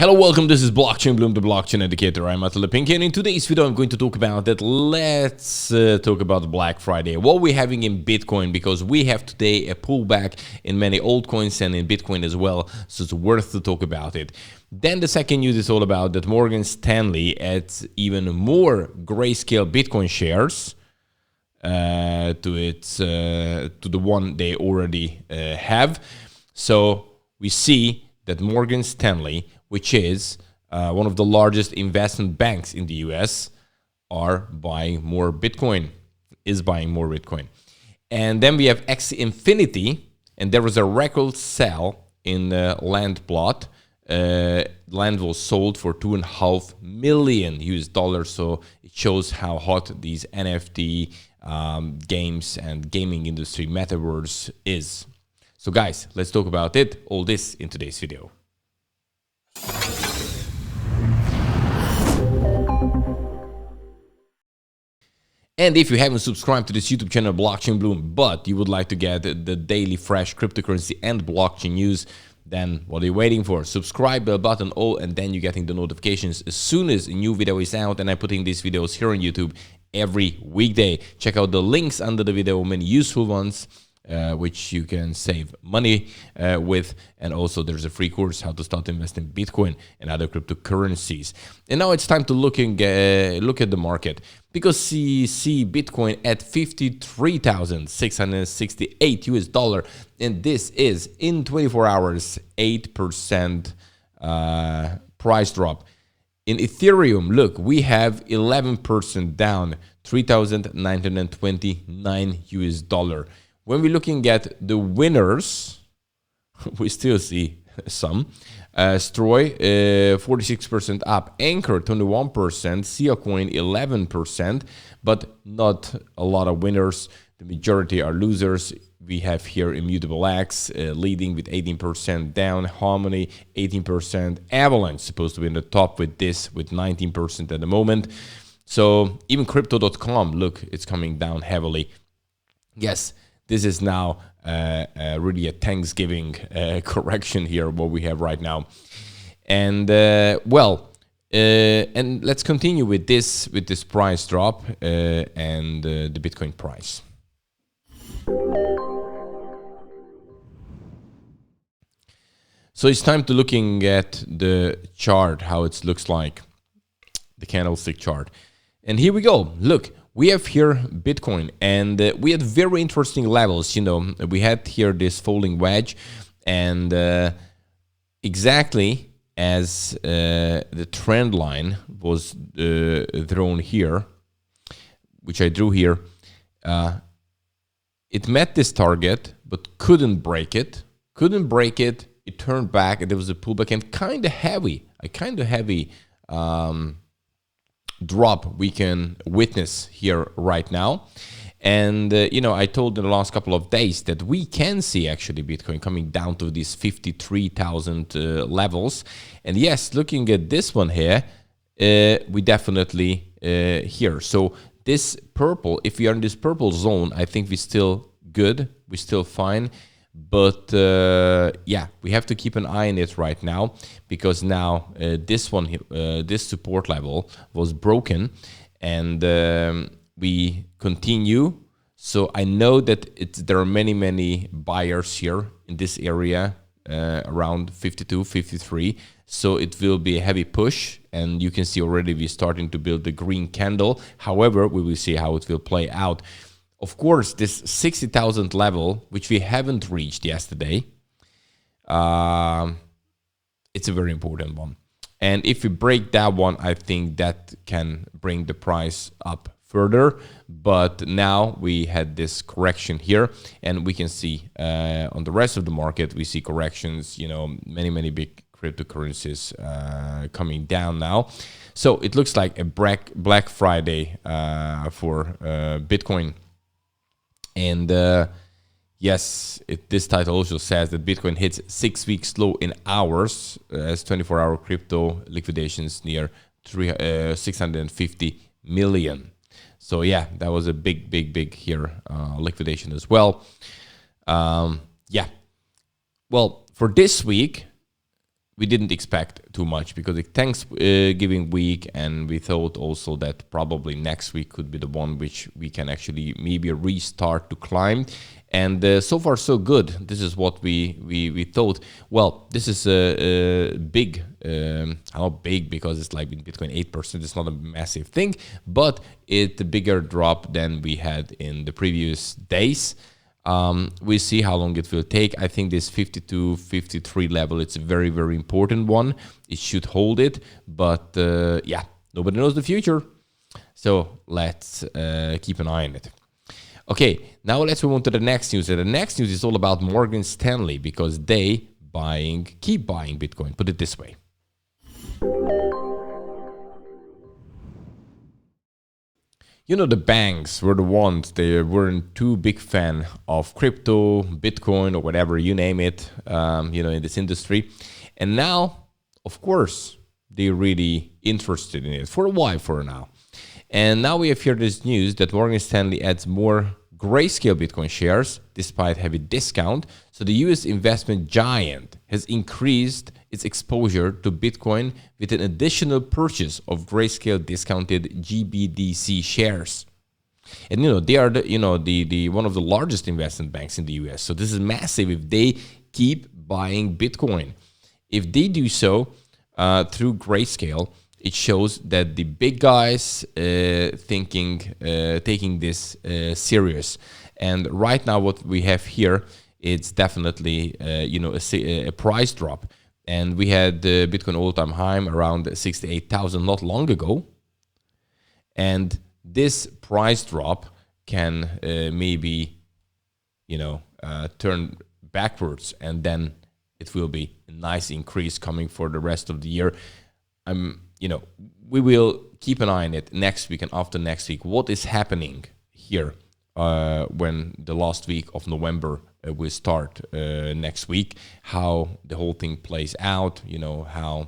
Hello, welcome. This is Blockchain Bloom, the blockchain educator. I'm Atle Pinky, and in today's video, I'm going to talk about that. Let's talk about Black Friday. What we're having in Bitcoin, because we have today a pullback in many altcoins and in Bitcoin as well, so it's worth to talk about it. Then the second news is all about that Morgan Stanley adds even more Grayscale Bitcoin shares to the one they already have. So we see that Morgan Stanley, which is one of the largest investment banks in the US, is buying more Bitcoin. And then we have Axie Infinity, and there was a record sale in the land plot. Land was sold for $2.5 million, so it shows how hot these NFT games and gaming industry metaverse is. So guys, let's talk about all this in today's video. And if you haven't subscribed to this YouTube channel, Blockchain Bloom, but you would like to get the daily fresh cryptocurrency and blockchain news, then what are you waiting for? Subscribe, bell button, all, and then you're getting the notifications as soon as a new video is out. And I'm putting these videos here on YouTube every weekday. Check out the links under the video, many useful ones, which you can save money with. And also there's a free course, how to start investing in Bitcoin and other cryptocurrencies. And now it's time to look at the market, because you see Bitcoin at $53,668 and this is in 24 hours 8% price drop. In Ethereum, look, we have 11% down, $3,929. When we're looking at the winners, we still see some. Stroy, 46% up. Anchor, 21%. Sia Coin, 11%. But not a lot of winners. The majority are losers. We have here Immutable X leading with 18% down. Harmony, 18%. Avalanche, supposed to be in the top with 19% at the moment. So even Crypto.com, look, it's coming down heavily. Yes. This is now really a Thanksgiving correction here, what we have right now. And and let's continue with this price drop and the Bitcoin price. So it's time to looking at the chart, how it looks like, the candlestick chart. And here we go. Look. We have here Bitcoin, and we had very interesting levels. You know, we had here this falling wedge, and exactly as the trend line was drawn here, which I drew here, it met this target but couldn't break it. It turned back, and there was a pullback, and kind of heavy. Drop we can witness here right now. And you know, I told in the last couple of days that we can see actually Bitcoin coming down to these 53,000 levels. And yes, looking at this one here, we definitely here. So this purple, if we are in this purple zone, I think we're still good, we're still fine. But yeah, we have to keep an eye on it right now, because now this support level was broken, and we continue. So I know that there are many buyers here in this area around 52, 53. So it will be a heavy push, and you can see already we're starting to build the green candle. However, we will see how it will play out. Of course, this 60,000 level, which we haven't reached yesterday, it's a very important one. And if we break that one, I think that can bring the price up further. But now we had this correction here, and we can see on the rest of the market, we see corrections, you know, many big cryptocurrencies coming down now. So it looks like a Black Friday for Bitcoin. And yes, this title also says that Bitcoin hits 6-week low in hours as 24-hour crypto liquidations near 650 million. So yeah, that was a big here liquidation as well. Yeah. Well, for this week, we didn't expect too much because it's Thanksgiving week, and we thought also that probably next week could be the one which we can actually maybe restart to climb. And so far so good. This is what we thought. Well, this is a big, not big because it's like in Bitcoin 8%. It's not a massive thing, but it's a bigger drop than we had in the previous days. We see how long it will take. I think this 52, 53 level, it's a very, very important one. It should hold it, but yeah, nobody knows the future. So let's keep an eye on it. Okay, now let's move on to the next news. And the next news is all about Morgan Stanley because they keep buying Bitcoin. Put it this way. You know, the banks were the ones, they weren't too big fan of crypto, Bitcoin, or whatever, you name it, in this industry. And now, of course, they're really interested in it for a while for now. And now we have here this news that Morgan Stanley adds more Grayscale Bitcoin shares despite heavy discount. So the US investment giant has increased its exposure to Bitcoin with an additional purchase of Grayscale discounted GBDC shares. And they are the one of the largest investment banks in the US. So this is massive if they keep buying Bitcoin. If they do so through Grayscale, it shows that the big guys taking this serious. And right now, what we have here, it's definitely a price drop. And we had the Bitcoin all-time high around 68,000 not long ago. And this price drop can maybe turn backwards, and then it will be a nice increase coming for the rest of the year. We will keep an eye on it next week and after next week. What is happening here when the last week of November will start next week? How the whole thing plays out? How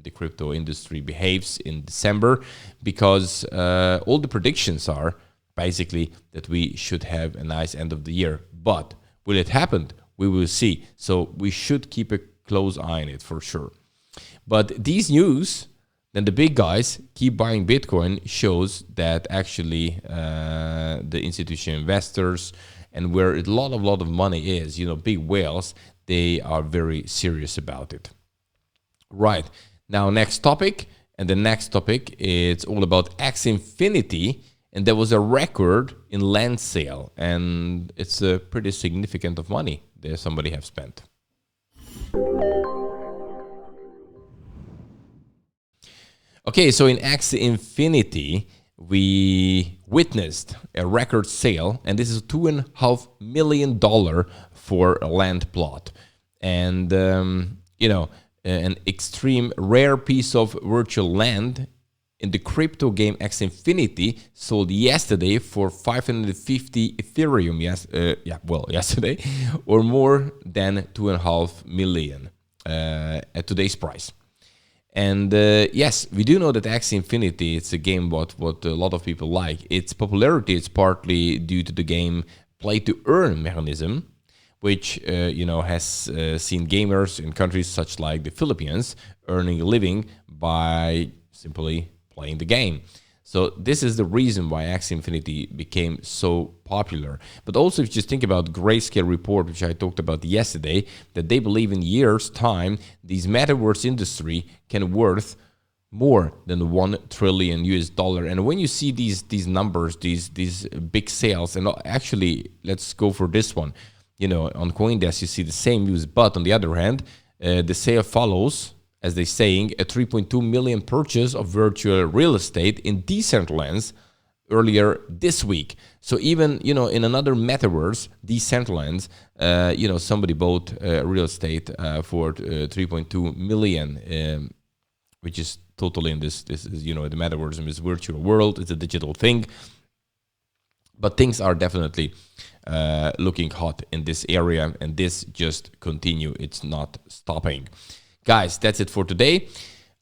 the crypto industry behaves in December? Because all the predictions are basically that we should have a nice end of the year. But will it happen? We will see. So we should keep a close eye on it for sure. But these news, then the big guys keep buying Bitcoin, shows that actually the institutional investors and where a lot of money is, big whales, they are very serious about it. Right. Now, next topic. And the next topic, it's all about Axie Infinity. And there was a record in land sale. And it's a pretty significant of money that somebody have spent. Okay, so in Axie Infinity, we witnessed a record sale, and this is $2.5 million for a land plot. And, an extreme rare piece of virtual land in the crypto game Axie Infinity sold yesterday for 550 Ethereum, yesterday, or more than 2.5 million at today's price. And yes, we do know that Axie Infinity, it's a game what a lot of people like. Its popularity is partly due to the game play-to-earn mechanism, which has seen gamers in countries such like the Philippines earning a living by simply playing the game. So this is the reason why Axie Infinity became so popular. But also, if you just think about Grayscale report, which I talked about yesterday, that they believe in years' time, these metaverse industry can worth more than $1 trillion US. And when you see these numbers, these big sales, and actually, let's go for this one. On CoinDesk, you see the same news, but on the other hand, the sale follows, as they're saying, a 3.2 million purchase of virtual real estate in Decentraland earlier this week. So even, in another metaverse, Decentraland, somebody bought real estate for 3.2 million, which is totally in this is, the metaverse in this virtual world. It's a digital thing. But things are definitely looking hot in this area, and this just continue. It's not stopping. Guys, that's it for today.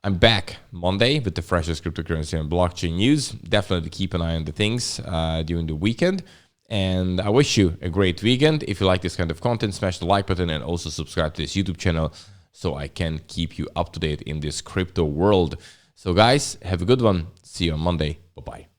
I'm back Monday with the freshest cryptocurrency and blockchain news. Definitely keep an eye on the things during the weekend. And I wish you a great weekend. If you like this kind of content, smash the like button and also subscribe to this YouTube channel so I can keep you up to date in this crypto world. So guys, have a good one. See you on Monday. Bye-bye.